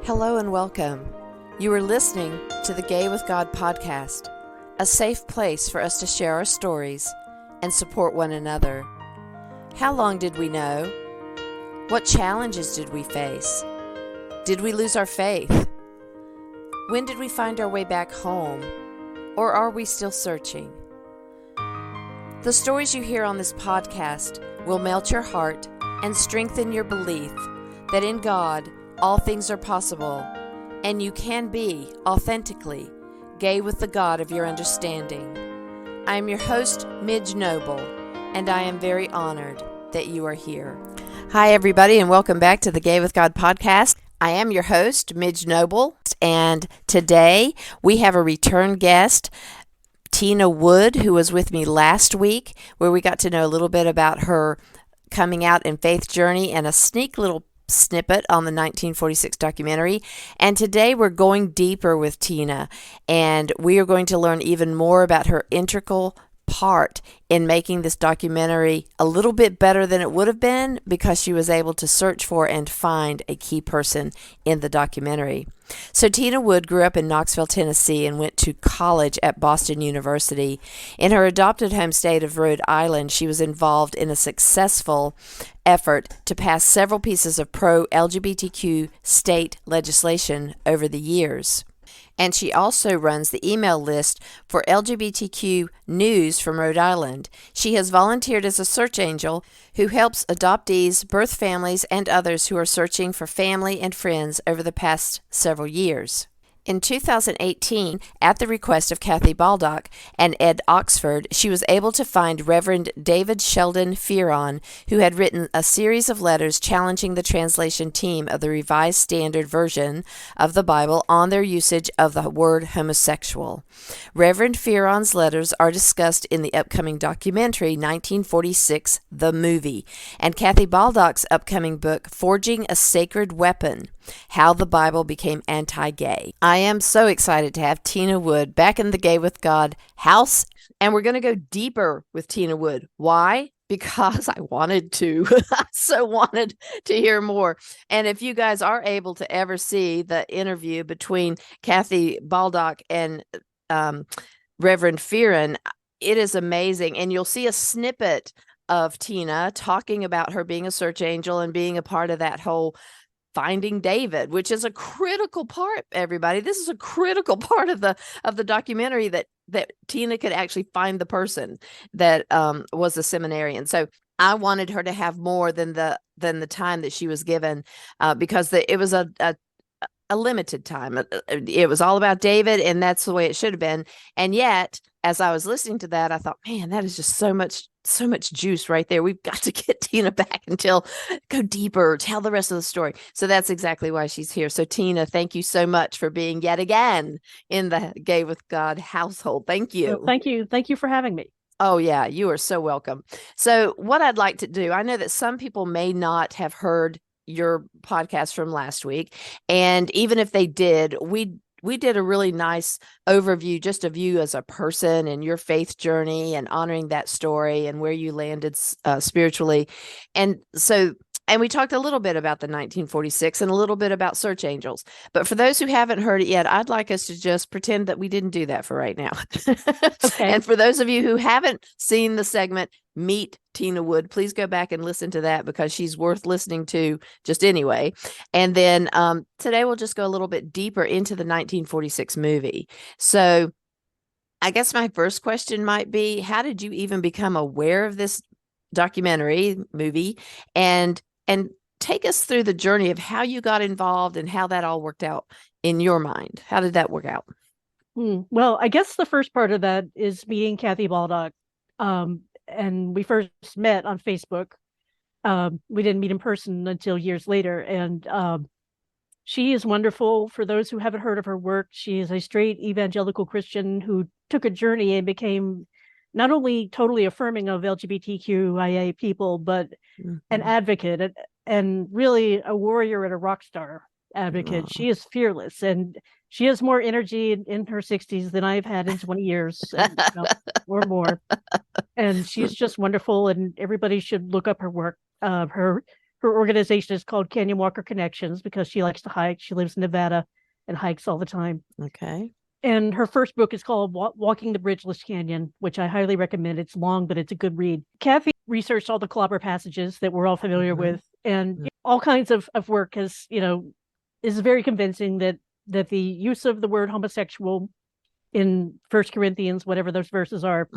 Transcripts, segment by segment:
Hello and welcome. You are listening to the Gay with God podcast, a safe place for us to share our stories and support one another. How long did we know? What challenges did we face? Did we lose our faith? When did we find our way back home? Or are we still searching? The stories you hear on this podcast will melt your heart and strengthen your belief that in God, all things are possible, and you can be authentically gay with the God of your understanding. I am your host, Midge Noble, and I am very honored that you are here. Hi, everybody, and welcome back to the Gay with God podcast. I am your host, Midge Noble, and today we have a return guest, Tina Wood, who was with me last week, where we got to know a little bit about her coming out and faith journey and a sneak little snippet on the 1946 documentary. And today we're going deeper with Tina, and we are going to learn even more about her integral part in making this documentary a little bit better than it would have been, because she was able to search for and find a key person in the documentary. So Tina Wood grew up in Knoxville, Tennessee, and went to college at Boston University. In her adopted home state of Rhode Island, she was involved in a successful effort to pass several pieces of pro-LGBTQ state legislation over the years. And she also runs the email list for LGBTQ news from Rhode Island. She has volunteered as a search angel who helps adoptees, birth families, and others who are searching for family and friends over the past several years. In 2018, at the request of Kathy Baldock and Ed Oxford, she was able to find Reverend David Fearon, who had written a series of letters challenging the translation team of the Revised Standard Version of the Bible on their usage of the word homosexual. Reverend Fearon's letters are discussed in the upcoming documentary 1946, The Movie, and Kathy Baldock's upcoming book, Forging a Sacred Weapon: How the Bible Became Anti-Gay. I am so excited to have Tina Wood back in the Gay with God house, and we're going to go deeper with Tina Wood. Why? Because I wanted to. I so wanted to hear more. And if you guys are able to ever see the interview between Kathy Baldock and Reverend Fearon, it is amazing. And you'll see a snippet of Tina talking about her being a search angel and being a part of that whole finding David, which is a critical part, everybody. This is a critical part of the documentary, that Tina could actually find the person that was a seminarian. So I wanted her to have more than the time that she was given, because it was a limited time. It was all about David, and that's the way it should have been. And yet, as I was listening to that, I thought, man, that is just so much juice right there. We've got to get Tina back and go deeper, tell the rest of the story. So that's exactly why she's here. So Tina, thank you so much for being yet again in the Gay with God household. Thank you. Well, thank you. Thank you for having me. Oh, yeah, you are so welcome. So what I'd like to do, I know that some people may not have heard your podcast from last week, and even if they did, we did a really nice overview just of you as a person and your faith journey, and honoring that story and where you landed spiritually. And we talked a little bit about the 1946 and a little bit about search angels. But for those who haven't heard it yet, I'd like us to just pretend that we didn't do that for right now. Okay. And for those of you who haven't seen the segment, Meet Tina Wood, please go back and listen to that, because she's worth listening to just anyway. And then today we'll just go a little bit deeper into the 1946 movie. So I guess my first question might be, how did you even become aware of this documentary movie? And take us through the journey of how you got involved and how that all worked out in your mind. How did that work out? Well, I guess the first part of that is meeting Kathy Baldock. And we first met on Facebook. We didn't meet in person until years later. And she is wonderful. For those who haven't heard of her work, she is a straight evangelical Christian who took a journey and became not only totally affirming of LGBTQIA people, but an advocate and really a warrior and a rock star advocate. Wow. She is fearless, and she has more energy in her 60s than I've had in 20 years or more. And she's just wonderful, and everybody should look up her work. Her her organization is called Canyon Walker Connections because she likes to hike. She lives in Nevada and hikes all the time. Okay. And her first book is called Walking the Bridgeless Canyon, which I highly recommend. It's long, but it's a good read. Kathy researched all the clobber passages that we're all familiar with, and all kinds of work has, is very convincing that the use of the word homosexual in First Corinthians, whatever those verses are,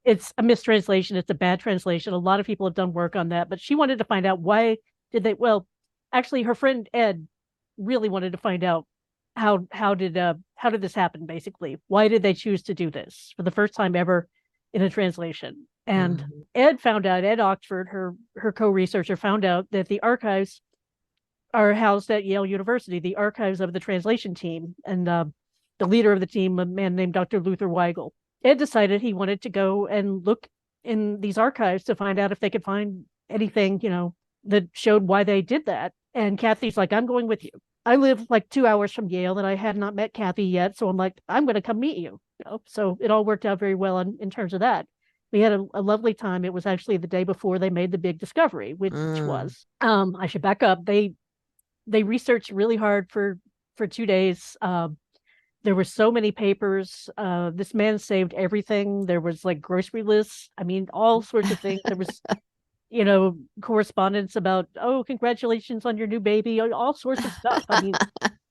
it's a mistranslation. It's a bad translation. A lot of people have done work on that, but she wanted to find out why did they, well, actually her friend Ed really wanted to find out how did this happen, basically? Why did they choose to do this for the first time ever in a translation? And Ed Oxford, her co-researcher, found out that the archives are housed at Yale University, the archives of the translation team. And the leader of the team, a man named Dr. Luther Weigel. Ed decided he wanted to go and look in these archives to find out if they could find anything, that showed why they did that. And Kathy's like, I'm going with you. I live like 2 hours from Yale and I had not met Kathy yet. So I'm like, I'm going to come meet you. So it all worked out very well in terms of that. We had a lovely time. It was actually the day before they made the big discovery, which was, I should back up. They researched really hard for 2 days. There were so many papers. This man saved everything. There was like grocery lists. I mean, all sorts of things. There was, correspondence about, oh, congratulations on your new baby, all sorts of stuff. I mean,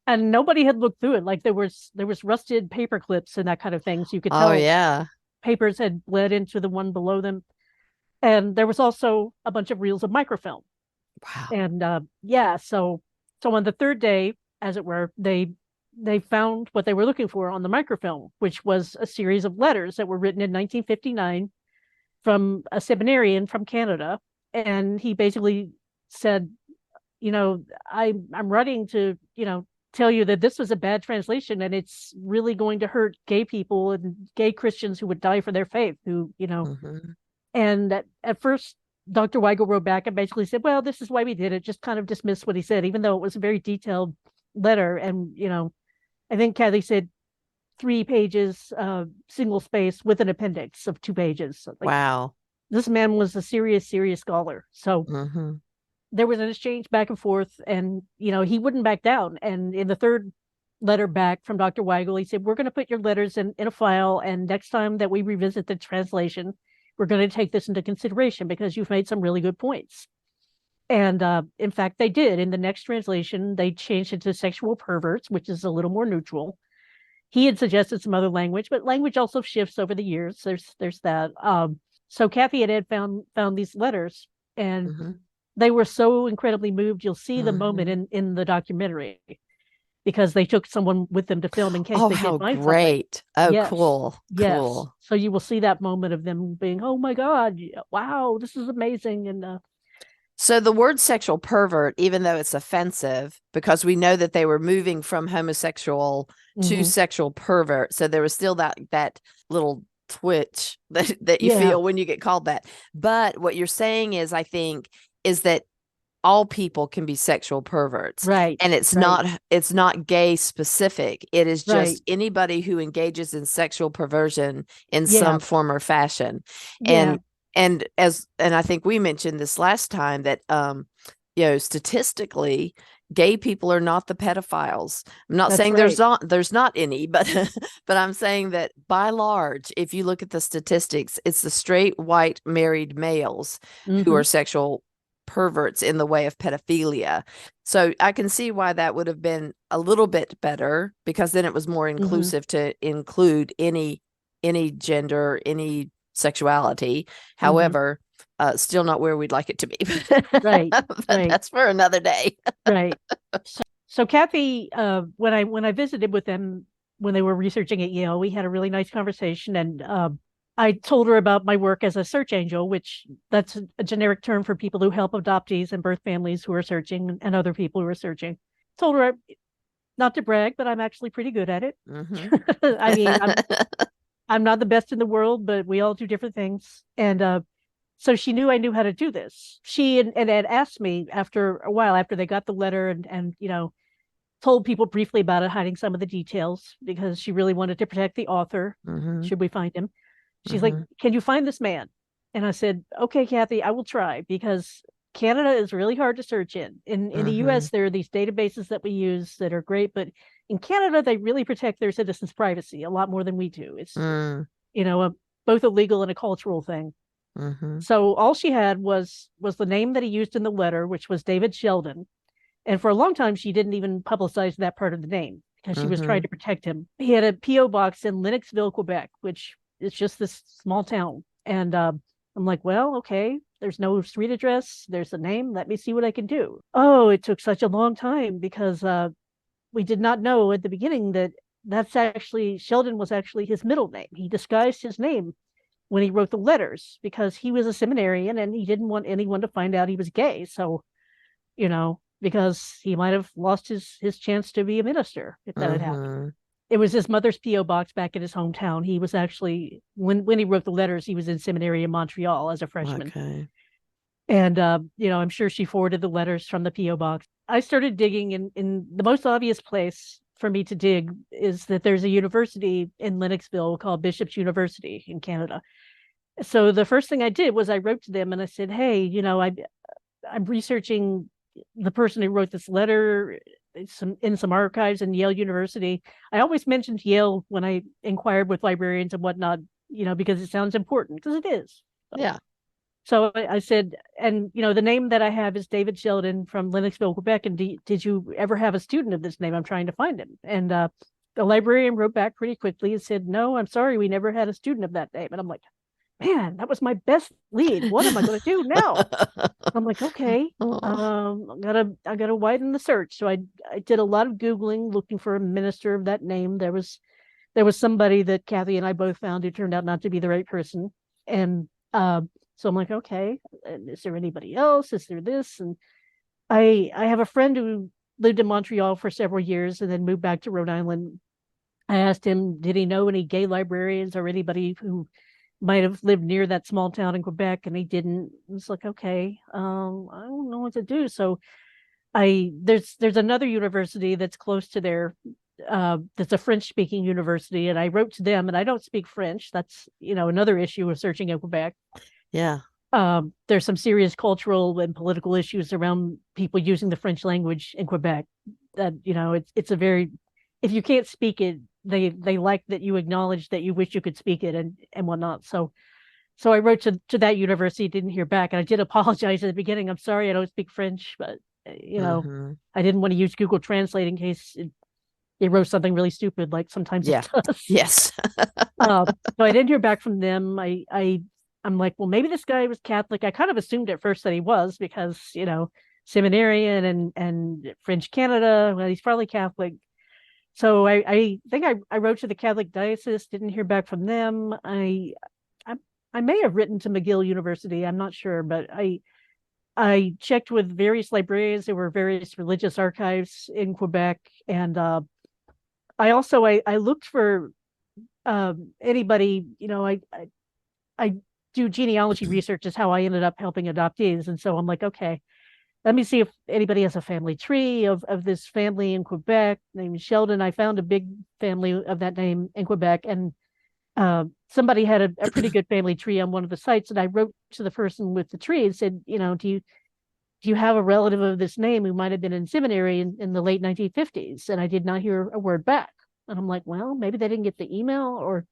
and nobody had looked through it. Like there was rusted paper clips and that kind of thing. So you could tell papers had bled into the one below them. And there was also a bunch of reels of microfilm. Wow. And so on the third day, as it were, they found what they were looking for on the microfilm, which was a series of letters that were written in 1959 from a seminarian from Canada. And he basically said, I'm writing to, tell you that this was a bad translation and it's really going to hurt gay people and gay Christians who would die for their faith, And at first, Dr. Weigel wrote back and basically said, well, this is why we did it, just kind of dismissed what he said, even though it was a very detailed letter. And, I think Kathy said 3 pages, single space with an appendix of 2 pages. So, wow. This man was a serious scholar. So there was an exchange back and forth and, he wouldn't back down. And in the third letter back from Dr. Weigel, he said, we're going to put your letters in a file. And next time that we revisit the translation, we're going to take this into consideration because you've made some really good points. And in fact, they did. In the next translation, they changed it to sexual perverts, which is a little more neutral. He had suggested some other language, but language also shifts over the years. There's that. So Kathy and Ed found these letters, and they were so incredibly moved. You'll see the moment in the documentary because they took someone with them to film in case they did find great. Something. Oh, yes. Cool. Yes. Cool. So you will see that moment of them being, oh my God, wow, this is amazing. And so the word sexual pervert, even though it's offensive, because we know that they were moving from homosexual to sexual pervert. So there was still that little twitch that you feel when you get called that. But what you're saying is, I think, is that all people can be sexual perverts. Right. And it's not gay specific. It is just anybody who engages in sexual perversion in some form or fashion. And I think we mentioned this last time that statistically gay people are not the pedophiles. I'm not saying there's not any, but I'm saying that by large, if you look at the statistics, it's the straight white married males who are sexual perverts in the way of pedophilia. So I can see why that would have been a little bit better, because then it was more inclusive to include any gender, any sexuality. However, still not where we'd like it to be. Right. But that's for another day. Right. So Kathy, when I visited with them when they were researching at Yale, we had a really nice conversation, and I told her about my work as a search angel, which that's a generic term for people who help adoptees and birth families who are searching and other people who are searching. Told her, not to brag, but I'm actually pretty good at it. I mean, I'm not the best in the world, but we all do different things. And so she knew I knew how to do this. She and Ed asked me after a while, after they got the letter and told people briefly about it, hiding some of the details because she really wanted to protect the author, should we find him. She's like, can you find this man? And I said, okay, Kathy, I will try, because Canada is really hard to search in. In the US, there are these databases that we use that are great, but in Canada, they really protect their citizens' privacy a lot more than we do. It's, both a legal and a cultural thing. So all she had was the name that he used in the letter, which was David Sheldon. And for a long time, she didn't even publicize that part of the name because she was trying to protect him. He had a P.O. box in Lennoxville, Quebec, which is just this small town. And I'm like, well, okay, there's no street address. There's a name. Let me see what I can do. Oh, it took such a long time because we did not know at the beginning that Sheldon was actually his middle name. He disguised his name when he wrote the letters because he was a seminarian and he didn't want anyone to find out he was gay. So, because he might have lost his chance to be a minister if that had happened. It was his mother's P.O. box back in his hometown. He was actually, when he wrote the letters, he was in seminary in Montreal as a freshman. Okay. And, I'm sure she forwarded the letters from the P.O. box. I started digging in the most obvious place for me to dig is that there's a university in Lennoxville called Bishop's University in Canada. So the first thing I did was I wrote to them and I said, hey, I'm researching the person who wrote this letter in some archives in Yale University. I always mentioned Yale when I inquired with librarians and whatnot, because it sounds important, because it is. Yeah. So I said, and the name that I have is David Sheldon from Lennoxville, Quebec. And did you ever have a student of this name? I'm trying to find him. And the librarian wrote back pretty quickly and said, no, I'm sorry, we never had a student of that name. And I'm like, man, that was my best lead. What am I going to do now? I'm like, okay, I gotta widen the search. So I did a lot of Googling, looking for a minister of that name. There was somebody that Kathy and I both found who turned out not to be the right person. And so I'm like, okay, is there anybody else? Is there this? And I have a friend who lived in Montreal for several years and then moved back to Rhode Island. I asked him, did he know any gay librarians or anybody who might have lived near that small town in Quebec, and he didn't. It was like, okay, I don't know what to do. So there's another university that's close to there, that's a French speaking university, and I wrote to them, and I don't speak French. That's another issue of searching in Quebec. Yeah. There's some serious cultural and political issues around people using the French language in Quebec. That it's a very, if you can't speak it, they like that you acknowledge that you wish you could speak it and whatnot. So I wrote to that university, didn't hear back, and I did apologize at the beginning. I'm sorry, I don't speak French, but I didn't want to use Google Translate in case it wrote something really stupid, like sometimes it does. Yes. So I didn't hear back from them. I'm like, well, maybe this guy was Catholic. I kind of assumed at first that he was because seminarian and French Canada. Well, he's probably Catholic. So I think I wrote to the Catholic diocese, didn't hear back from them. I may have written to McGill University, I'm not sure, but I checked with various librarians. There were various religious archives in Quebec, and I also I looked for anybody. I do genealogy research, is how I ended up helping adoptees, and so I'm like, okay, let me see if anybody has a family tree of this family in Quebec named Sheldon. I found a big family of that name in Quebec, and somebody had a pretty good family tree on one of the sites. And I wrote to the person with the tree and said, do you have a relative of this name who might have been in seminary in the late 1950s? And I did not hear a word back. And I'm like, well, maybe they didn't get the email. Or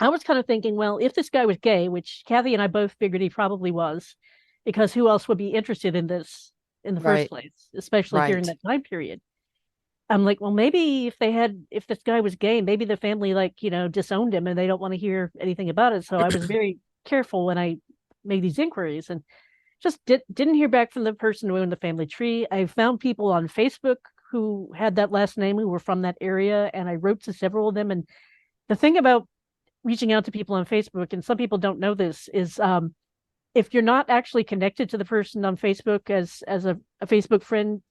I was kind of thinking, well, if this guy was gay, which Kathy and I both figured he probably was, because who else would be interested in this in the first place, especially during that time period? I'm like, well, maybe if this guy was gay, maybe the family disowned him and they don't want to hear anything about it. So I was very careful when I made these inquiries, and just didn't hear back from the person who owned the family tree. I found people on Facebook who had that last name who were from that area, and I wrote to several of them. And the thing about reaching out to people on Facebook, and some people don't know this, is if you're not actually connected to the person on Facebook as a Facebook friend,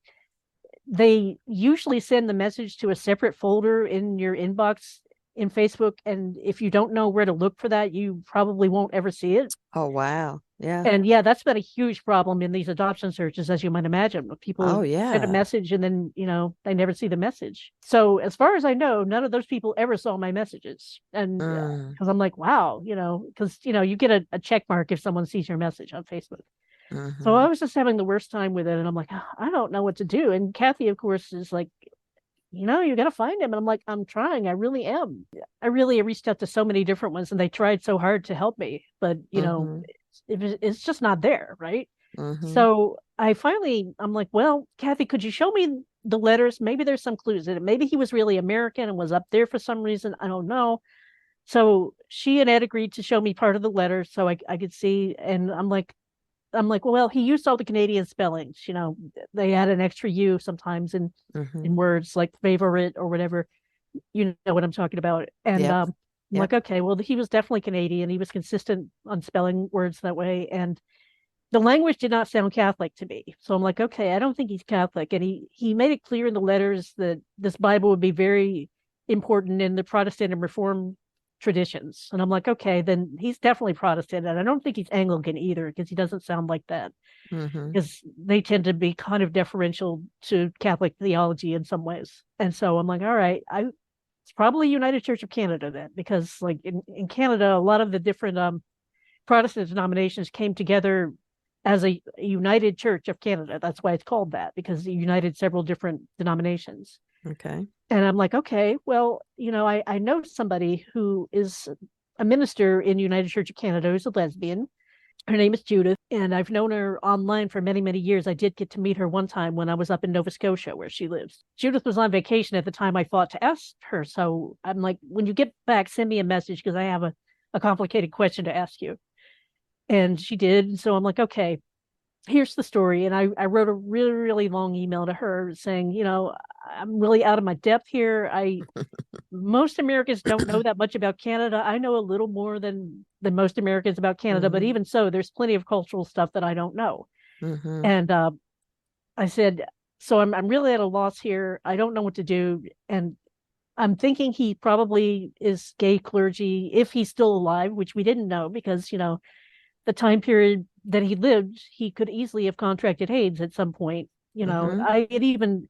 they usually send the message to a separate folder in your inbox in Facebook. And if you don't know where to look for that, you probably won't ever see it. Oh, wow. Yeah. And that's been a huge problem in these adoption searches, as you might imagine. People send a message and then, they never see the message. So as far as I know, none of those people ever saw my messages. And because I'm like, wow, because, you get a check mark if someone sees your message on Facebook. So I Mm-hmm. was just having the worst time with it. And I'm like, "Oh, I don't know what to do." And Kathy, of course, is like, you got to find him. And I'm like, I'm trying. I really am. I really reached out to so many different ones and they tried so hard to help me. But, Mm-hmm. it's just not there. Right. Mm-hmm. So I'm like, well, Kathy, could you show me the letters? Maybe there's some clues in it. Maybe he was really American and was up there for some reason. I don't know. So she and Ed agreed to show me part of the letter so I could see. And I'm like, well, he used all the Canadian spellings. They add an extra U sometimes Mm-hmm. in words like favorite or whatever. You know what I'm talking about. And Yep. I'm like, Yep. okay, well, he was definitely Canadian. He was consistent on spelling words that way. And the language did not sound Catholic to me. So I'm like, okay, I don't think he's Catholic. And he made it clear in the letters that this Bible would be very important in the Protestant and Reformed traditions. And I'm like, okay, then he's definitely Protestant. And I don't think he's Anglican either, because he doesn't sound like that. Mm-hmm. Because they tend to be kind of deferential to Catholic theology in some ways. And so I'm like, all right, it's probably United Church of Canada then, because like in Canada, a lot of the different Protestant denominations came together as a united church of Canada. That's why it's called that, because it united several different denominations. Okay. And I'm like, okay, well, I know somebody who is a minister in United Church of Canada who's a lesbian. Her name is Judith, and I've known her online for many, many years. I did get to meet her one time when I was up in Nova Scotia, where she lives. Judith was on vacation at the time I thought to ask her. So I'm like, when you get back, send me a message because I have a complicated question to ask you. And she did. So I'm like, okay, here's the story. And I wrote a really, really long email to her saying, I'm really out of my depth here. Most Americans don't know that much about Canada. I know a little more than most Americans about Canada, but Mm-hmm. even so, there's plenty of cultural stuff that I don't know. Mm-hmm. And I said, so I'm really at a loss here. I don't know what to do. And I'm thinking he probably is gay clergy if he's still alive, which we didn't know because, the time period that he lived, he could easily have contracted AIDS at some point. Mm-hmm. I had even,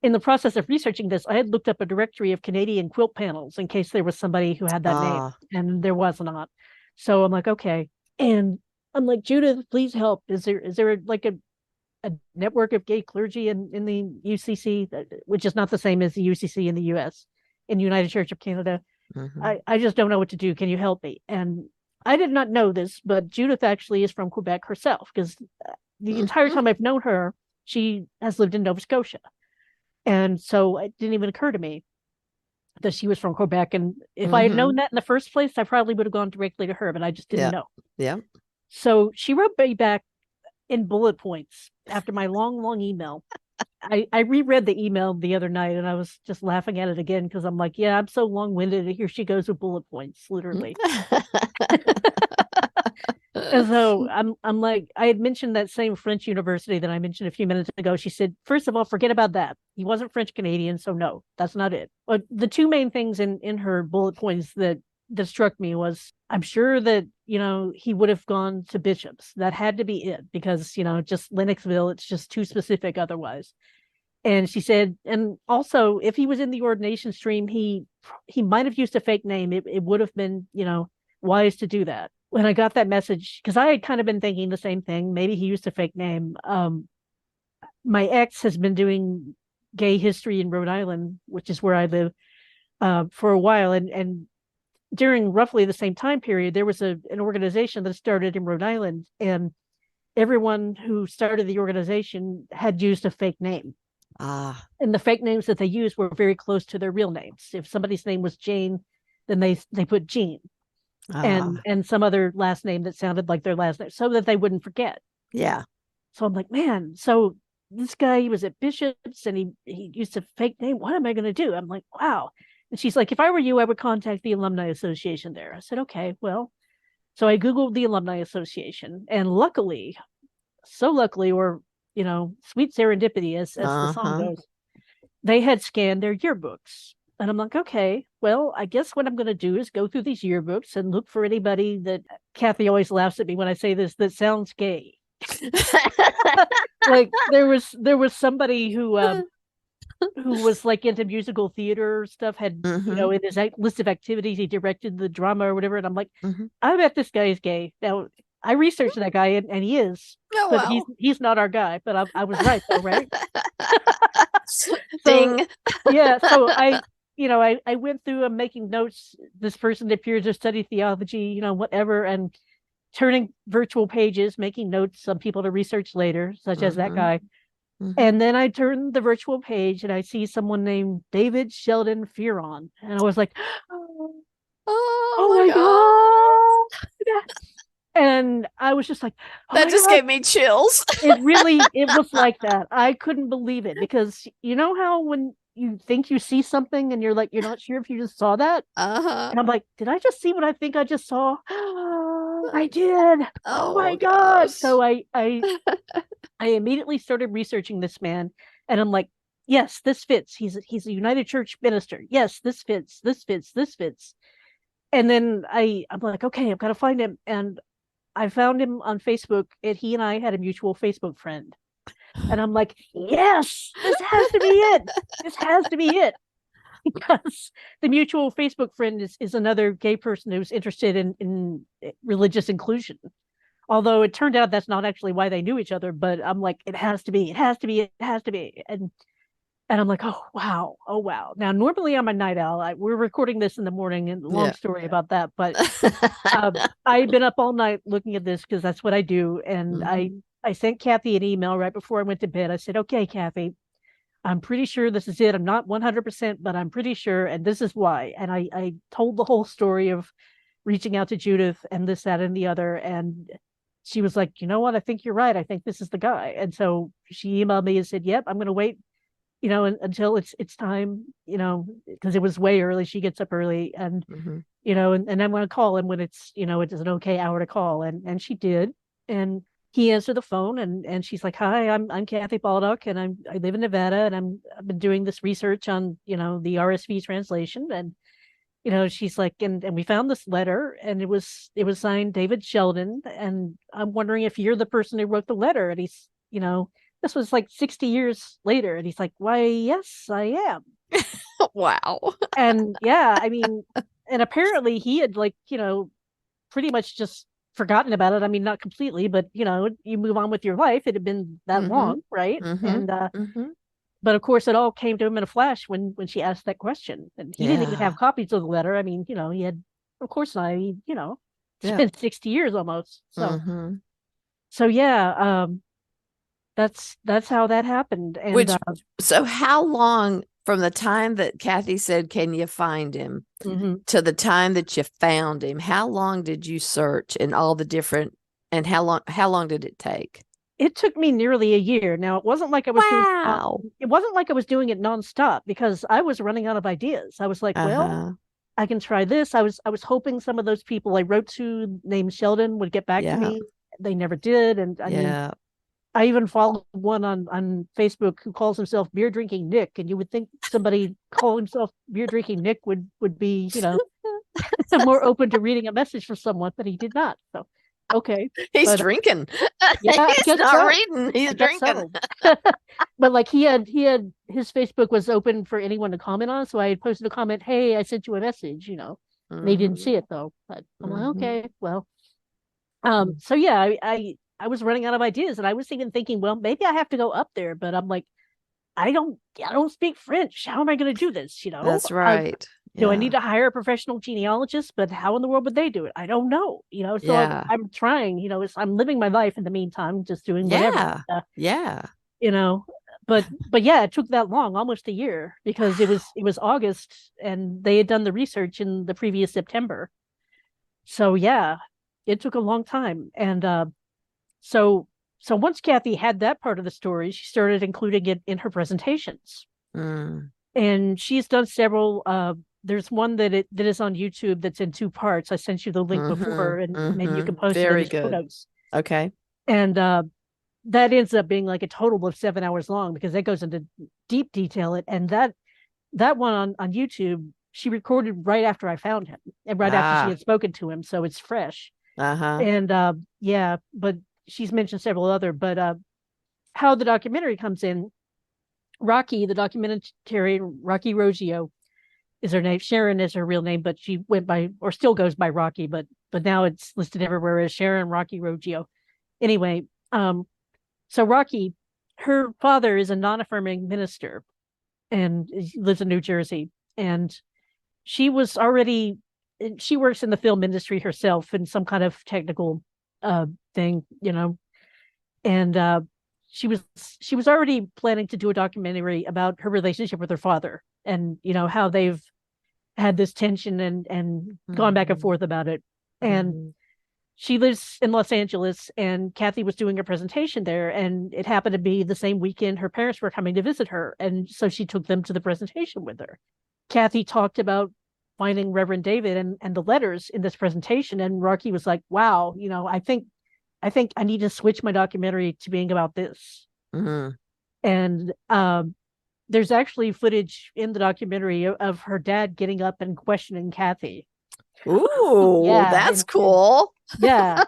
in the process of researching this, I had looked up a directory of Canadian quilt panels in case there was somebody who had that name, Ah. and there was not. So I'm like, okay. And I'm like, Judith, please help. Is there like a network of gay clergy in the UCC, which is not the same as the UCC in the US, in United Church of Canada? Mm-hmm. I just don't know what to do. Can you help me? And I did not know this, but Judith actually is from Quebec herself because the entire Mm-hmm. time I've known her, she has lived in Nova Scotia. And so it didn't even occur to me that she was from Quebec. And if I had known Mm-hmm. that in the first place, I probably would have gone directly to her, but I just didn't Yeah. know. Yeah. So she wrote me back in bullet points after my long, long email. I reread the email the other night and I was just laughing at it again because I'm like, yeah, I'm so long winded. Here she goes with bullet points, literally. And so I'm like, I had mentioned that same French university that I mentioned a few minutes ago. She said, first of all, forget about that. He wasn't French Canadian, so no, that's not it. But the two main things in her bullet points that struck me was I'm sure that, he would have gone to bishops. That had to be it because, just Lennoxville, it's just too specific otherwise. And she said, and also if he was in the ordination stream, he might have used a fake name. It would have been, wise to do that. When I got that message, because I had kind of been thinking the same thing, maybe he used a fake name. My ex has been doing gay history in Rhode Island, which is where I live, for a while. And during roughly the same time period, there was an organization that started in Rhode Island, and everyone who started the organization had used a fake name. Ah. And the fake names that they used were very close to their real names. If somebody's name was Jane, then they put Jean Ah. and some other last name that sounded like their last name so that they wouldn't forget. Yeah. So I'm like, man, so this guy, he was at Bishop's and he used a fake name. What am I going to do? I'm like, wow. And she's like, if I were you, I would contact the Alumni Association there. I said, okay, well. So I Googled the Alumni Association, and luckily, so luckily, or, sweet serendipity, as the song Uh-huh. goes, they had scanned their yearbooks. And I'm like, okay, well, I guess what I'm going to do is go through these yearbooks and look for anybody that Kathy always laughs at me when I say this that sounds gay. Like there was somebody who was like into musical theater stuff, had, Mm-hmm. in his list of activities, he directed the drama or whatever. And I'm like, Mm-hmm. I bet this guy is gay. Now, I researched that guy, and he is, Oh, but wow. he's not our guy. But I was right though, right? So Ding. yeah, so I went through and making notes. This person appears to study theology, whatever, and turning virtual pages, making notes on people to research later, such as that Mm-hmm. guy. Mm-hmm. And then I turn the virtual page and I see someone named David Sheldon Fearon. And I was like, Oh oh my my God. God. And I was just like, oh That my just God. gave me chills. It was like that. I couldn't believe it, because you know how when you think you see something and you're not sure if you just saw that? Uh-huh. And I'm like, did I just see what I think I just saw? I did. Oh my Oh God. gosh. So I immediately started researching this man, and I'm like, yes, this fits. He's a United Church minister. Yes, this fits. This fits. This fits. And then I'm like, okay, I've got to find him. And I found him on Facebook, and he and I had a mutual Facebook friend. And I'm like, yes, this has to be it. This has to be it. Because the mutual Facebook friend is another gay person who's interested in religious inclusion. Although it turned out that's not actually why they knew each other, but I'm like, it has to be, it has to be, it has to be. And I'm like, oh wow, oh wow. Now normally I'm a night owl. We're recording this in the morning, and long Yeah. story about that. But I've been up all night looking at this because that's what I do. And Mhm. I sent Kathy an email right before I went to bed. I said, okay, Kathy, I'm pretty sure this is it. I'm not 100%, but I'm pretty sure, and this is why. And I told the whole story of reaching out to Judith and this, that, and the other. And she was like, you know what? I think you're right. I think this is the guy. And so she emailed me and said, yep, I'm going to wait, until it's time, because it was way early. She gets up early, and, Mhm. and I'm going to call him when it's an okay hour to call. And she did. And he answered the phone, and she's like, hi, I'm Kathy Baldock, and I live in Nevada, and I've been doing this research on, the RSV translation. And she's like, and we found this letter, and it was signed David Sheldon, and I'm wondering if you're the person who wrote the letter. And he's, this was like 60 years later, and he's like, why, yes, I am. Wow. And yeah, I mean, and apparently he had, like, pretty much just forgotten about it. I mean, not completely, but you move on with your life. It had been that long, Mhm. right? Mhm. And Mhm. but of course it all came to him in a flash when she asked that question. And he didn't even have Yeah. copies of the letter. I mean, he had, of course not. It's Yeah. been 60 years almost. So Mhm. yeah, that's how that happened. And Which so how long from the time that Kathy said, "Can you find him?" mhm. to the time that you found him? How long did you search in all the different and how long did it take? It took me nearly a year. Now, it wasn't like I was doing Wow. it wasn't like I was doing it nonstop, because I was running out of ideas. I was like, well, Uh-huh. I can try this. I was hoping some of those people I wrote to named Sheldon would get back to Yeah. me. They never did. And I mean, Yeah. I even followed one on Facebook who calls himself Beer Drinking Nick, and you would think somebody call himself Beer Drinking Nick would be, more open to reading a message from someone, but he did not. So okay. He's But drinking. yeah, I He's guess not so. reading. He's I guess drinking. so. But like he had his Facebook was open for anyone to comment on. So I had posted a comment, hey, I sent you a message, and they didn't Mhm. see it though. But I'm like, Mhm. okay, well. So yeah, I was running out of ideas, and I was even thinking, well, maybe I have to go up there, but I'm like, I don't speak French. How am I going to do this? That's right. Do I Yeah. need to hire a professional genealogist? But how in the world would they do it? I don't know. So Yeah. I'm trying. I'm living my life in the meantime, just doing whatever. Yeah. Yeah. You know, but yeah, it took that long, almost a year, because it Wow. was it was August, and they had done the research in the previous September. So yeah, it took a long time. And so so once Kathy had that part of the story, she started including it in her presentations. Mm. And she's done several. There's one that is on YouTube that's in two parts. I sent you the link before, Mhm. and maybe you can Mhm. post it in Very the show good. notes. Okay. And that ends up being like a total of 7 hours long, because that goes into deep detail. And that one on YouTube, she recorded right after I found him, and right after she Ah. had spoken to him, so it's fresh. Uh-huh. And yeah, but she's mentioned several other. But how the documentary comes in, Rocky, the documentary, Rocky Roggio is her name. Sharon is her real name, but she went by, or still goes by, Rocky. But but now it's listed everywhere as Sharon Rocky Roggio. Anyway, so Rocky, her father is a non-affirming minister and he lives in New Jersey. And she was already, she works in the film industry herself in some kind of technical thing, and she was already planning to do a documentary about her relationship with her father and how they've had this tension and gone back and forth about it. And she lives in Los Angeles, and Kathy was doing a presentation there, and it happened to be the same weekend her parents were coming to visit her, and so she took them to the presentation with her. Kathy talked about finding Reverend David and the letters in this presentation, and Rocky was like, wow, I think I need to switch my documentary to being about this. And there's actually footage in the documentary of her dad getting up and questioning Kathy. Ooh, yeah, that's cool. Yeah.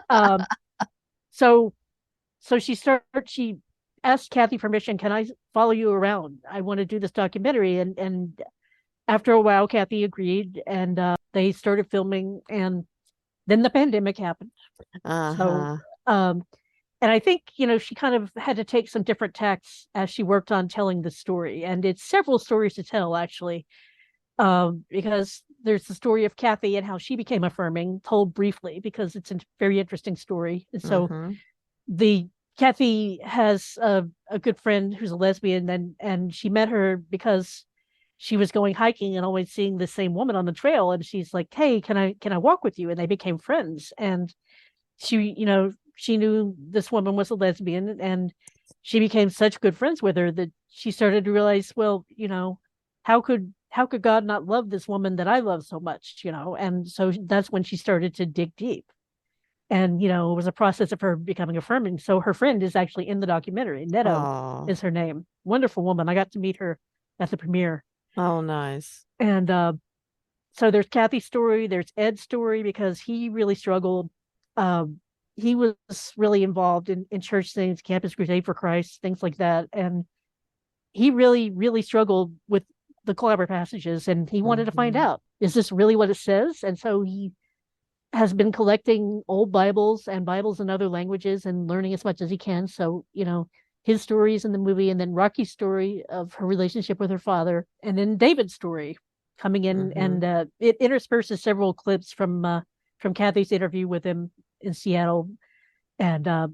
So she asked Kathy permission. Can I follow you around? I want to do this documentary. And after a while, Kathy agreed, and they started filming. And then the pandemic happened. So, and I think, she kind of had to take some different tacks as she worked on telling the story. And it's several stories to tell, actually, because there's the story of Kathy and how she became affirming, told briefly, because it's a very interesting story. And so Kathy has a good friend who's a lesbian, and she met her because she was going hiking and always seeing the same woman on the trail. And she's like, hey, can I walk with you? And they became friends. And she knew this woman was a lesbian, and she became such good friends with her that she started to realize, well, how could God not love this woman that I love so much, And so that's when she started to dig deep. And, it was a process of her becoming affirming. So her friend is actually in the documentary. Netto is her name. Wonderful woman. I got to meet her at the premiere. Oh, nice. And so there's Kathy's story. There's Ed's story, because he really struggled. He was really involved in church things, Campus Crusade for Christ, things like that. And he really, really struggled with the Collaborative Passages, and he wanted to find out, is this really what it says? And so he has been collecting old Bibles and Bibles in other languages and learning as much as he can. So, his story is in the movie, and then Rocky's story of her relationship with her father, and then David's story coming in, and it intersperses several clips from Kathy's interview with him in Seattle, and a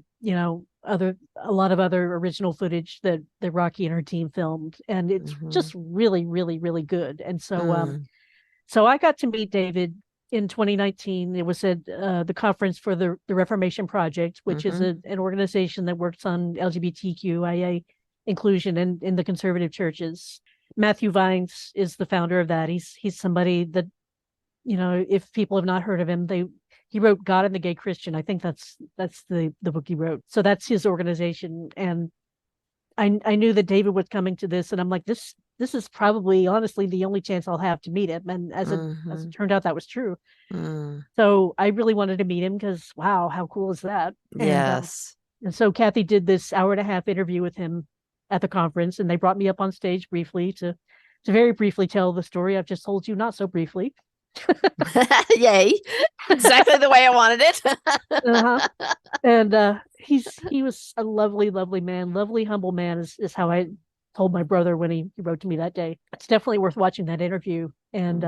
lot of other original footage that Rocky and her team filmed, and it's just really, really, really good. And so so I got to meet David in 2019. It was at the conference for the Reformation Project, which is an organization that works on LGBTQIA inclusion in the conservative churches. Matthew Vines is the founder of that. He's somebody that, if people have not heard of him, he wrote God and the Gay Christian. I think that's the book he wrote. So that's his organization. And I knew that David was coming to this, and I'm like, this is probably, honestly, the only chance I'll have to meet him. And as it turned out, that was true. So I really wanted to meet him, because wow, how cool is that? Yes. And so Kathy did this 1.5-hour interview with him at the conference, and they brought me up on stage briefly to very briefly tell the story I've just told you, not so briefly. Yay, exactly the way I wanted it. And he was a lovely, lovely man, lovely, humble man, is how I told my brother when he wrote to me that day. It's definitely worth watching that interview. And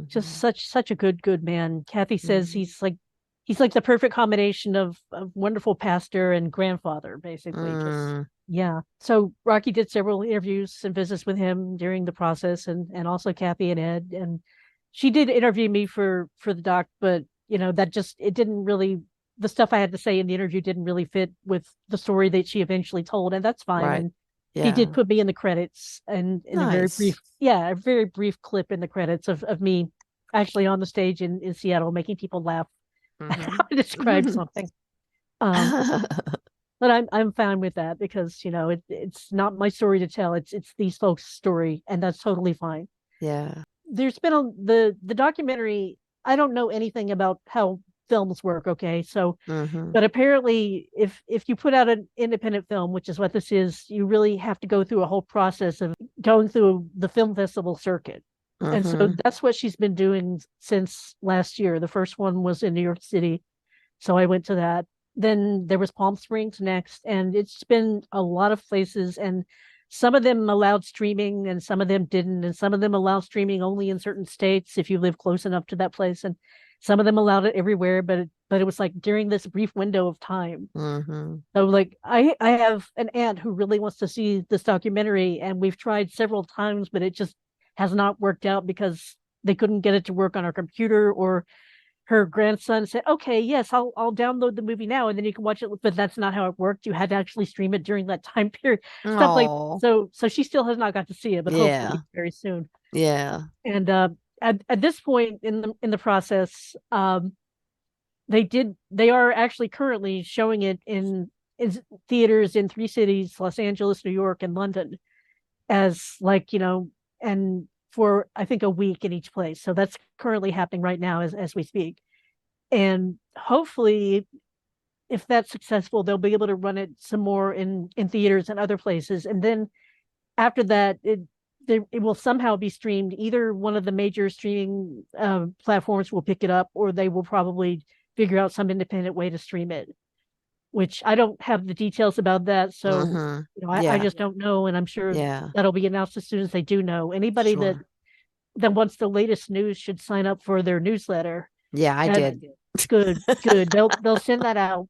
just such a good man. Kathy says he's like the perfect combination of wonderful pastor and grandfather, basically. Yeah. So Rocky did several interviews and visits with him during the process, and also Kathy and Ed. And she did interview me for the doc, but it didn't really, the stuff I had to say in the interview didn't really fit with the story that she eventually told, and that's fine. Right. And he did put me in the credits, and in a very brief clip in the credits of me actually on the stage in Seattle making people laugh. How to describe something. But I'm fine with that, because it's not my story to tell. It's these folks' story, and that's totally fine. Yeah. There's been the documentary. I don't know anything about how films work. Okay, so but apparently, if you put out an independent film, which is what this is, you really have to go through a whole process of going through the film festival circuit. And so Mm-hmm. that's what she's been doing since last year. The first one was in New York City. So I went to that. Then there was Palm Springs next, and it's been a lot of places. And some of them allowed streaming, and some of them didn't. And some of them allowed streaming only in certain states if you live close enough to that place. And some of them allowed it everywhere, but it was like during this brief window of time. Mm-hmm. So like I have an aunt who really wants to see this documentary, and we've tried several times, but it just has not worked out because they couldn't get it to work on our computer, or her grandson said, "Okay, yes, I'll download the movie now, and then you can watch it." But that's not how it worked. You had to actually stream it during that time period. Stuff like Oh, so she still has not got to see it, but yeah. hopefully very soon. Yeah. And at this point in the process, they are actually currently showing it in theaters in 3 cities: Los Angeles, New York, and London, as like, and for I think a week in each place. So that's currently happening right now as we speak. And hopefully, if that's successful, they'll be able to run it some more in theaters and other places. And then after that, it will somehow be streamed. Either one of the major streaming platforms will pick it up, or they will probably figure out some independent way to stream it, which I don't have the details about that. So, Mm-hmm. I Yeah. just don't know. And I'm sure Yeah. that'll be announced as soon as they do know. Anybody Sure. that wants the latest news should sign up for their newsletter. Yeah, I That did. good, good. They'll send that out.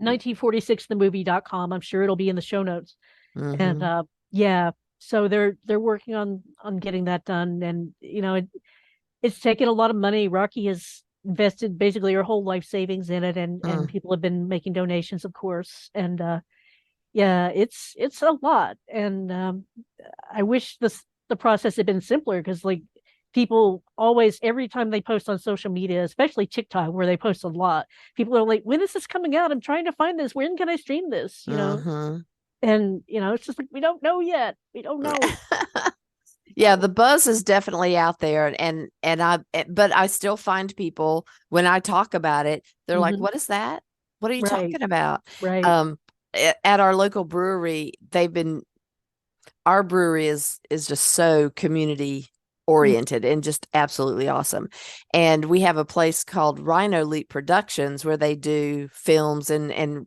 1946themovie.com. I'm sure it'll be in the show notes. And Mm-hmm. yeah, so they're working on getting that done. And it's taken a lot of money. Rocky has invested basically her whole life savings in it, and Mm. people have been making donations, of course. And yeah, it's a lot. And I wish the process had been simpler, because like people always, every time they post on social media, especially TikTok where they post a lot, people are like, when is this coming out? I'm trying to find this. When can I stream this? Mm-hmm. And it's just like, we don't know yet. We don't know. Yeah, the buzz is definitely out there, but I still find people when I talk about it, they're like, Hmm. "What is that? What are you Right, talking about?" right. Um, at our local brewery, our brewery is just so community Mm. oriented and just absolutely awesome. And we have a place called Rhino Leap Productions where they do films and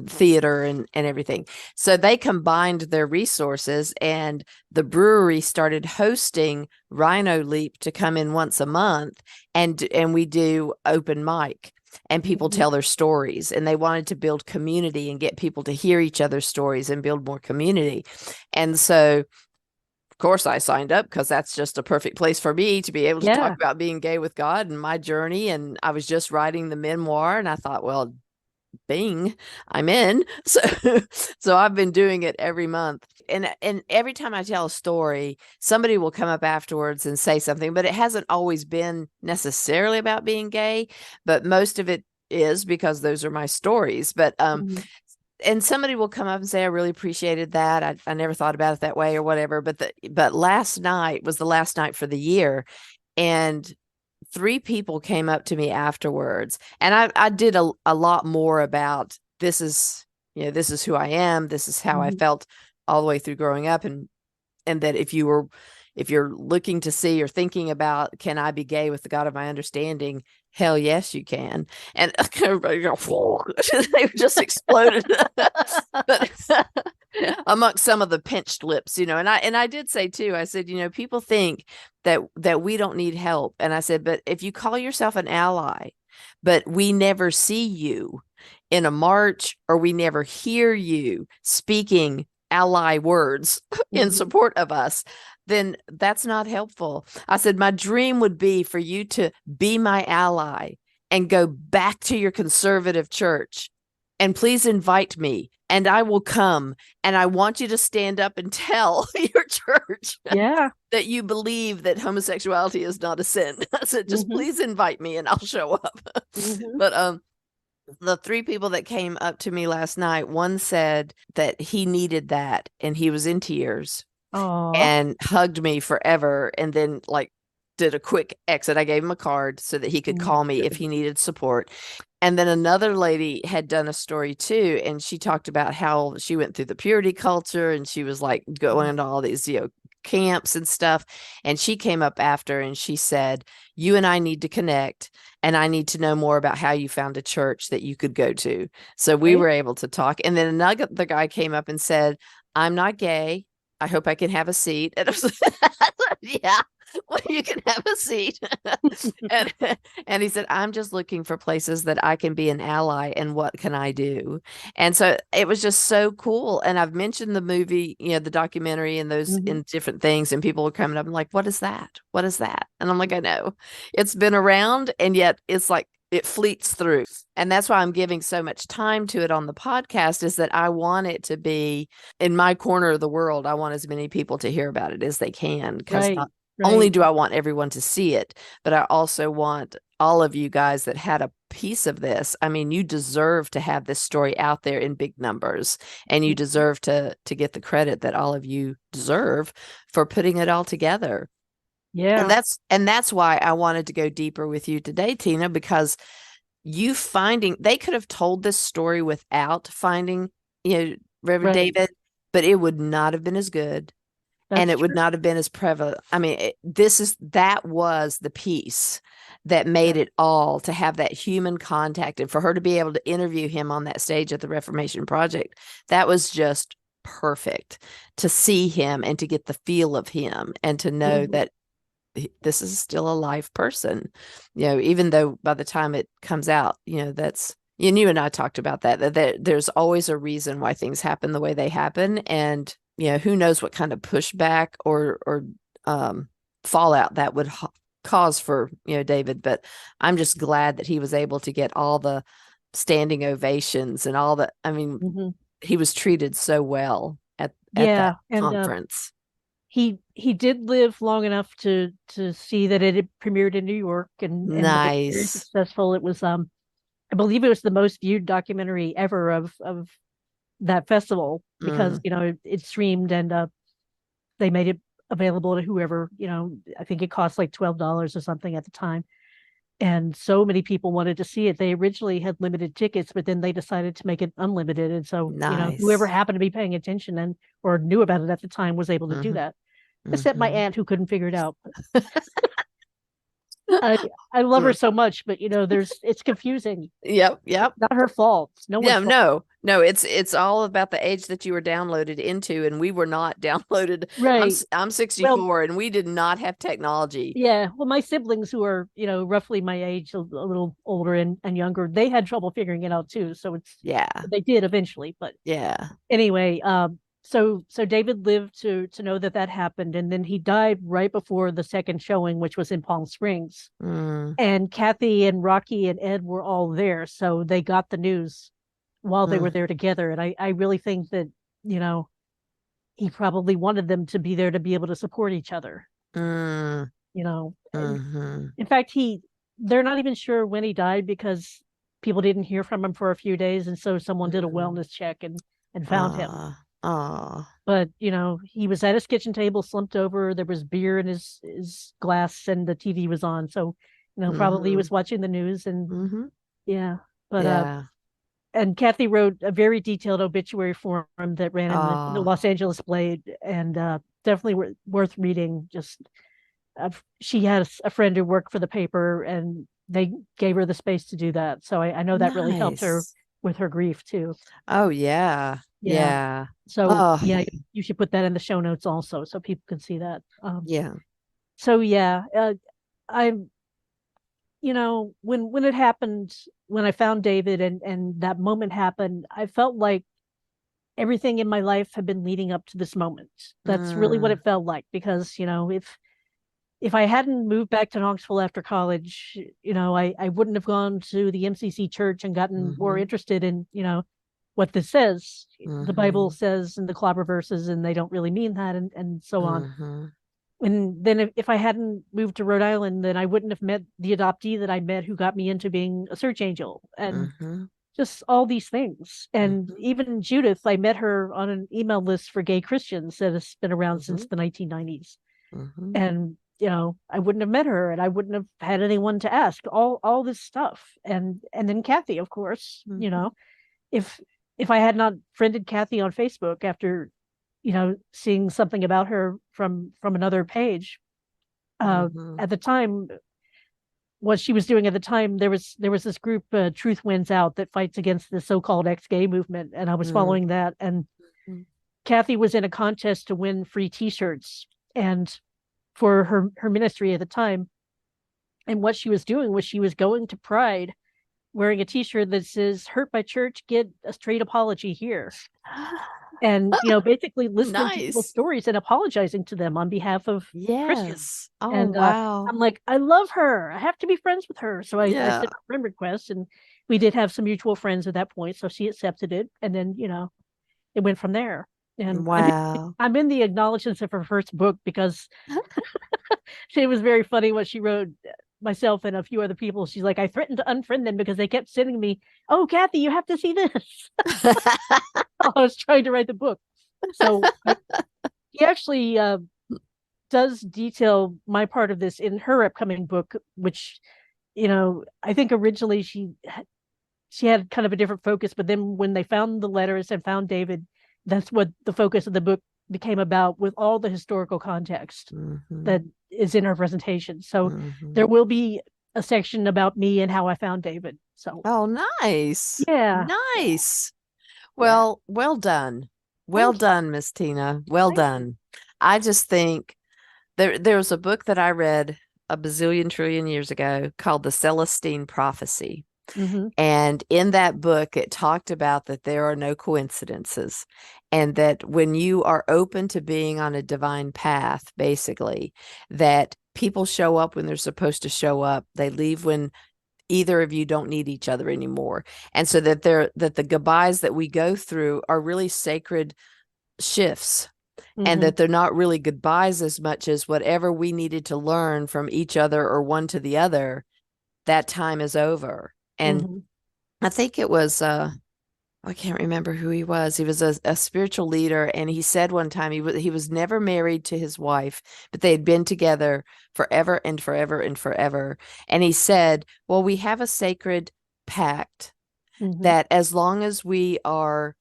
theater and everything. So they combined their resources, and the brewery started hosting Rhino Leap to come in once a month, and we do open mic, and people Mhm. tell their stories, and they wanted to build community and get people to hear each other's stories and build more community. And so of course I signed up because that's just a perfect place for me to be able to talk Yeah. about being gay with God and my journey. And I was just writing the memoir, and I thought, well, bing, I'm in. So I've been doing it every month. And every time I tell a story, somebody will come up afterwards and say something, but it hasn't always been necessarily about being gay, but most of it is because those are my stories. But Mhm. and somebody will come up and say, I really appreciated that. I never thought about it that way or whatever. But last night was the last night for the year, and three people came up to me afterwards, and I did a lot more about this is who I am. This is how I Mhm. felt all the way through growing up. And that if you're looking to see or thinking about, can I be gay with the God of my understanding? Hell yes, you can. And everybody they just exploded. But amongst some of the pinched lips, and I did say too, I said, people think that we don't need help. And I said, but if you call yourself an ally, but we never see you in a march, or we never hear you speaking ally words in Mhm. support of us, then that's not helpful. I said, my dream would be for you to be my ally and go back to your conservative church, and please invite me and I will come, and I want you to stand up and tell your church Yeah. that you believe that homosexuality is not a sin. I said, just Mhm. please invite me and I'll show up. Mhm. But the three people that came up to me last night, one said that he needed that and he was in tears Oh. and hugged me forever, and then like did a quick exit. I gave him a card so that he could call me if Good. he needed support. And then another lady had done a story too, and she talked about how she went through the purity culture, and she was like going into all these camps and stuff. And she came up after and she said, you and I need to connect, and I need to know more about how you found a church that you could go to. So we were able to talk. And then another the guy came up and said, I'm not gay. I hope I can have a seat. And I was yeah, well, you can have a seat. and, and he said, I'm just looking for places that I can be an ally, and what can I do? And so it was just so cool. And I've mentioned the movie, the documentary and those in different things, and people are coming up and like, what is that? What is that? And I'm like, I know it's been around, and yet it's like it fleets through. And that's why I'm giving so much time to it on the podcast, is that I want it to be in my corner of the world. I want as many people to hear about it as they can, because not only do I want everyone to see it, but I also want all of you guys that had a piece of this. I mean, you deserve to have this story out there in big numbers, and you deserve to get the credit that all of you deserve for putting it all together. Yeah. And that's why I wanted to go deeper with you today, Tina, because they could have told this story without finding, Reverend David, but it would not have been as good. And it would not have been as prevalent. I mean, that was the piece that made it all, to have that human contact, and for her to be able to interview him on that stage at the Reformation Project. That was just perfect, to see him and to get the feel of him, and to know that this is still a live person, even though by the time it comes out, that's, you and I talked about that there's always a reason why things happen the way they happen. And who knows what kind of pushback or fallout that would cause for, David. But I'm just glad that he was able to get all the standing ovations and all that. I mean, he was treated so well at that conference. He did live long enough to see that it had premiered in New York, and nice, was very successful. It was, I believe it was the most viewed documentary ever of that festival, because it streamed, and they made it available to whoever. I think it cost like $12 or something at the time, and so many people wanted to see it. They originally had limited tickets, but then they decided to make it unlimited, and so whoever happened to be paying attention or knew about it at the time was able to do that, except my aunt, who couldn't figure it out. I love her so much, but it's confusing. Yep. Not her fault. No. It's all about the age that you were downloaded into, and we were not downloaded. Right. I'm 64, and we did not have technology. Yeah. Well, my siblings, who are roughly my age, a little older and younger, they had trouble figuring it out too. So they did eventually, but anyway, So David lived to know that happened, and then he died right before the second showing, which was in Palm Springs. And Kathy and Rocky and Ed were all there, so they got the news while they were there together. And I really think that he probably wanted them to be there to be able to support each other. In fact, they're not even sure when he died, because people didn't hear from him for a few days, and so someone did a wellness check and found him. But he was at his kitchen table, slumped over. There was beer in his glass, and the TV was on. So probably he was watching the news, and and Kathy wrote a very detailed obituary for him that ran in the Los Angeles Blade, and definitely worth reading. Just she had a friend who worked for the paper, and they gave her the space to do that. So I know that really helped her with her grief too. Oh yeah. So you should put that in the show notes also, so people can see that. So I'm, when it happened, when I found David and that moment happened, I felt like everything in my life had been leading up to this moment. That's really what it felt like, because if I hadn't moved back to Knoxville after college, I wouldn't have gone to the MCC church and gotten more interested in what this says. The Bible says in the clobber verses, and they don't really mean that, and so on. And then if I hadn't moved to Rhode Island, then I wouldn't have met the adoptee that I met, who got me into being a search angel, and just all these things. And even Judith, I met her on an email list for gay Christians that has been around since the 1990s. And I wouldn't have met her, and I wouldn't have had anyone to ask all this stuff. And then Kathy, of course. If I had not friended Kathy on Facebook after seeing something about her from another page. Mhm. At the time, what she was doing at the time, there was this group, Truth Wins Out, that fights against the so-called ex-gay movement, and I was Mhm. following that. And Kathy was in a contest to win free T-shirts, and for her ministry at the time. And what she was doing was she was going to Pride wearing a T-shirt that says "Hurt by Church, get a straight apology here." And basically listening to people's Nice. stories and apologizing to them on behalf of Christians. Yes. Oh, And wow. I'm like, I love her. I have to be friends with her. So I Yeah. sent a friend request, and we did have some mutual friends at that point. So she accepted it, and then it went from there. And Wow. I'm in the acknowledgments of her first book because it was very funny what she wrote. Myself and a few other people, she's like, I threatened to unfriend them because they kept sending me, "Oh, Kathy, you have to see this." I was trying to write the book. So he actually does detail my part of this in her upcoming book, which I think originally she had kind of a different focus, but then when they found the letters and found David, that's what the focus of the book became about, with all the historical context Mhm. that is in her presentation. So Mhm. there will be a section about me and how I found David. So Oh, nice. yeah, Nice. yeah. Well, well done. Well Thank you. done, Miss Tina. Well Thank you. done. I just think there was a book that I read a bazillion trillion years ago called The Celestine Prophecy. Mm-hmm. And in that book, it talked about that there are no coincidences, and that when you are open to being on a divine path, basically, that people show up when they're supposed to show up. They leave when either of you don't need each other anymore. And so that the goodbyes that we go through are really sacred shifts, and Mm-hmm. that they're not really goodbyes as much as whatever we needed to learn from each other or one to the other, that time is over. And Mm-hmm. I think it was I can't remember who he was. He was a spiritual leader, and he said one time he was never married to his wife, but they had been together forever and forever and forever. And he said, "Well, we have a sacred pact Mm-hmm. that as long as we are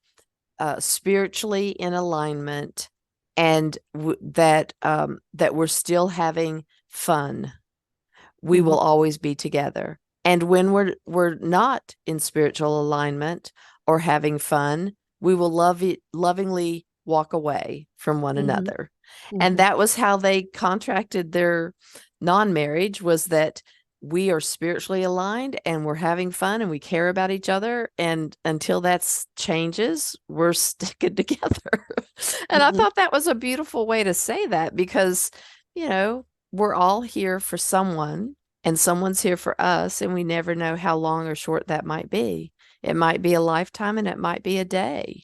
spiritually in alignment, and that we're still having fun, we Mm-hmm. will always be together. And when we're not in spiritual alignment or having fun, we will lovingly walk away from one Mm-hmm. another." And Mm-hmm. that was how they contracted their non-marriage, was that we are spiritually aligned and we're having fun and we care about each other. And until that changes, we're sticking together. And I Mm-hmm. thought that was a beautiful way to say that, because, we're all here for someone, and someone's here for us, and we never know how long or short that might be. It might be a lifetime, and it might be a day.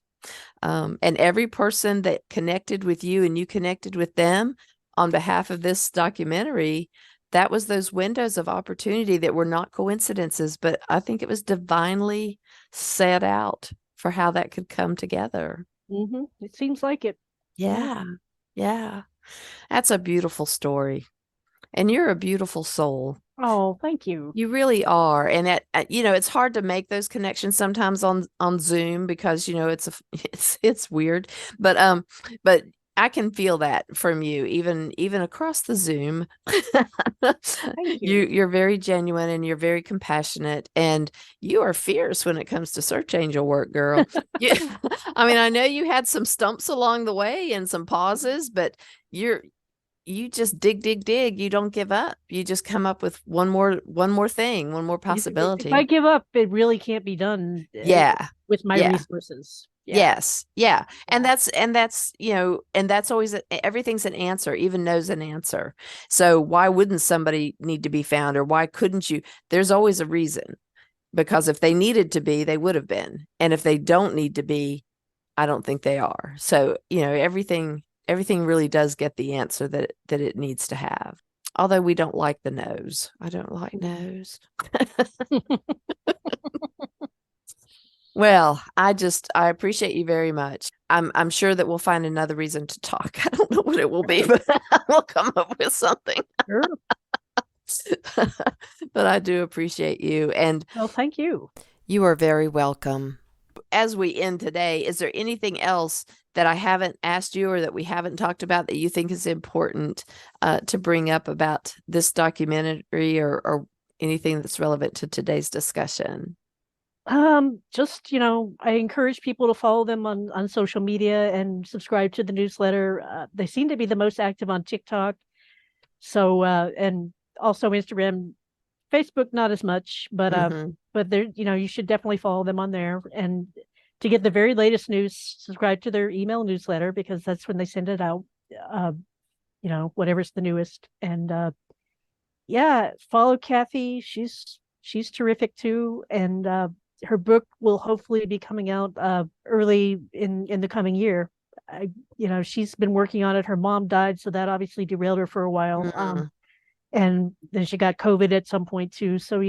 And every person that connected with you and you connected with them on behalf of this documentary, that was those windows of opportunity that were not coincidences, but I think it was divinely set out for how that could come together. Mm-hmm. It seems like it. Yeah. Yeah. Yeah. That's a beautiful story. And you're a beautiful soul. Oh, thank you. You really are. And it's hard to make those connections sometimes on Zoom, because, it's weird. But I can feel that from you, even across the Zoom. Thank you. You're very genuine, and you're very compassionate, and you are fierce when it comes to search angel work, girl. Yeah. I mean, I know you had some stumps along the way and some pauses, but you're you just dig, dig, dig. You don't give up. You just come up with one more thing, one more If I possibility. give up, it really can't be done Yeah. with my Yeah. resources. Yeah. Yes. Yeah. And Yeah. that's always everything's an answer. Even no's an answer. So why wouldn't somebody need to be found, or why couldn't you? There's always a reason, because if they needed to be, they would have been. And if they don't need to be, I don't think they are. So, everything really does get the answer that it needs to have. Although we don't like the no's. I don't like no's. Well, I appreciate you very much. I'm sure that we'll find another reason to talk. I don't know what it will be, but we'll come up with something. Sure. But I do appreciate you, and Well, thank you. you are very welcome. As we end today, is there anything else that I haven't asked you or that we haven't talked about that you think is important to bring up about this documentary or anything that's relevant to today's discussion? Just, I encourage people to follow them on social media and subscribe to the newsletter. They seem to be the most active on TikTok. So, and also Instagram, Facebook, not as much, but they're, you should definitely follow them on there. And to get the very latest news, subscribe to their email newsletter, because that's when they send it out. Whatever's the newest. And yeah, follow Kathy. She's terrific too. And her book will hopefully be coming out early in the coming year. She's been working on it. Her mom died, so that obviously derailed her for a while. And then she got COVID at some point too. So,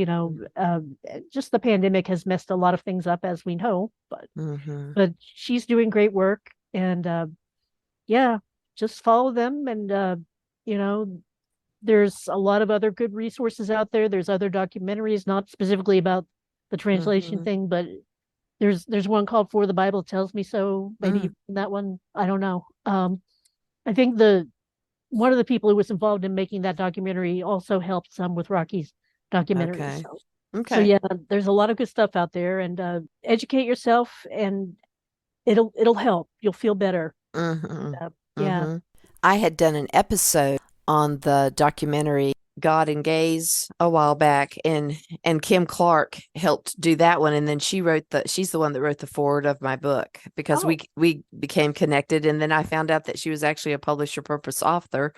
just the pandemic has messed a lot of things up, as we know, but she's doing great work. And yeah, just follow them. And, there's a lot of other good resources out there. There's other documentaries, not specifically about the translation thing, but there's one called For the Bible Tells Me So. Maybe that one, I don't know. I think one of the people who was involved in making that documentary also helped some with Rocky's documentary. Okay. So yeah, there's a lot of good stuff out there, and educate yourself, and it'll help. You'll feel better. Yeah. I had done an episode on the documentary God and Gays a while back, and Kim Clark helped do that one, and then she's the one that wrote the foreword of my book, because we became connected, and then I found out that she was actually a publisher purpose author.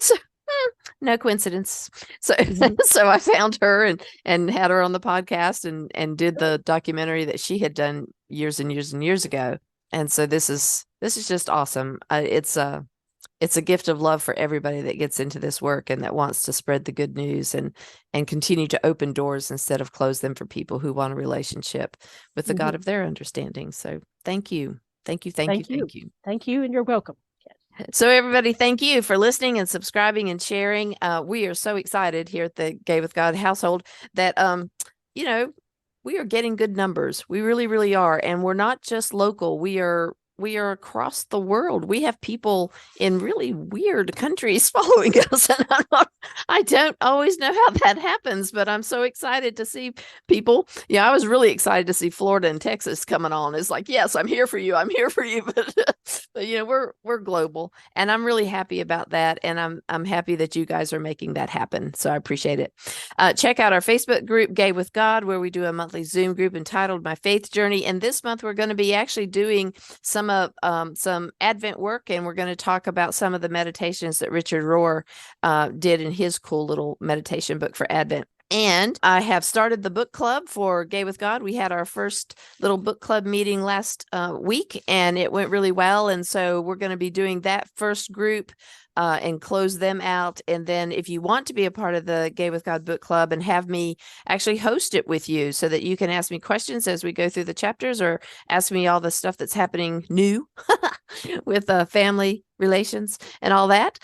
So no coincidence. So so I found her and had her on the podcast and did the documentary that she had done years and years and years ago. And so this is just awesome. It's a gift of love for everybody that gets into this work and that wants to spread the good news and continue to open doors instead of close them for people who want a relationship with the God of their understanding. So thank you. Thank you. Thank you. Thank you. And you're welcome. So everybody, thank you for listening and subscribing and sharing. We are so excited here at the Gay with God household that, we are getting good numbers. We really, really are. And we're not just local. We are across the world. We have people in really weird countries following us. And I don't always know how that happens, but I'm so excited to see people. Yeah, I was really excited to see Florida and Texas coming on. It's like, yes, I'm here for you. I'm here for you. But we're global, and I'm really happy about that. And I'm happy that you guys are making that happen. So I appreciate it. Check out our Facebook group, Gay with God, where we do a monthly Zoom group entitled My Faith Journey. And this month we're going to be actually doing some Advent work, and we're going to talk about some of the meditations that Richard Rohr did in his cool little meditation book for Advent. And I have started the book club for Gay with God. We had our first little book club meeting last week, and it went really well. And so we're going to be doing that first group and close them out. And then if you want to be a part of the Gay with God book club and have me actually host it with you so that you can ask me questions as we go through the chapters, or ask me all the stuff that's happening new with family relations and all that,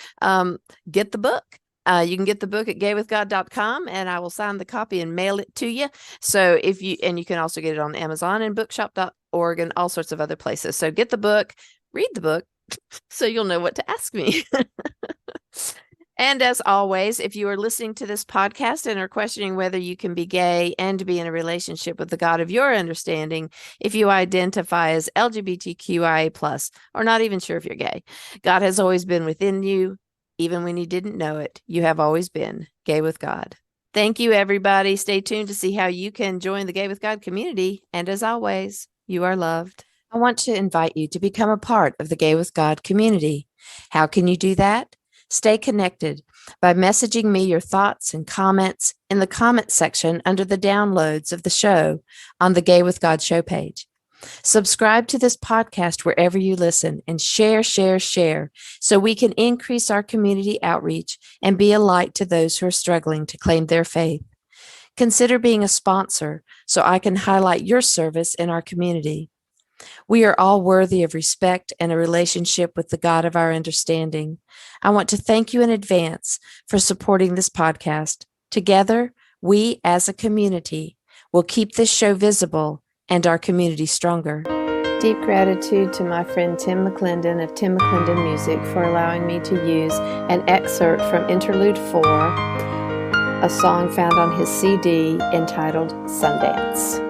get the book. You can get the book at gaywithgod.com, and I will sign the copy and mail it to you. So you can also get it on Amazon and bookshop.org and all sorts of other places. So get the book, read the book, so you'll know what to ask me. And as always, if you are listening to this podcast and are questioning whether you can be gay and be in a relationship with the God of your understanding, if you identify as LGBTQIA+, or not even sure if you're gay, God has always been within you. Even when you didn't know it, you have always been gay with God. Thank you, everybody. Stay tuned to see how you can join the Gay with God community. And as always, you are loved. I want to invite you to become a part of the Gay with God community. How can you do that? Stay connected by messaging me your thoughts and comments in the comment section under the downloads of the show on the Gay with God show page. Subscribe to this podcast wherever you listen, and share so we can increase our community outreach and be a light to those who are struggling to claim their faith. Consider being a sponsor so I can highlight your service in our community. We are all worthy of respect and a relationship with the God of our understanding. I want to thank you in advance for supporting this podcast. Together, we as a community will keep this show visible and our community stronger. Deep gratitude to my friend Tim McClendon of Tim McClendon Music for allowing me to use an excerpt from Interlude 4, a song found on his CD entitled Sundance.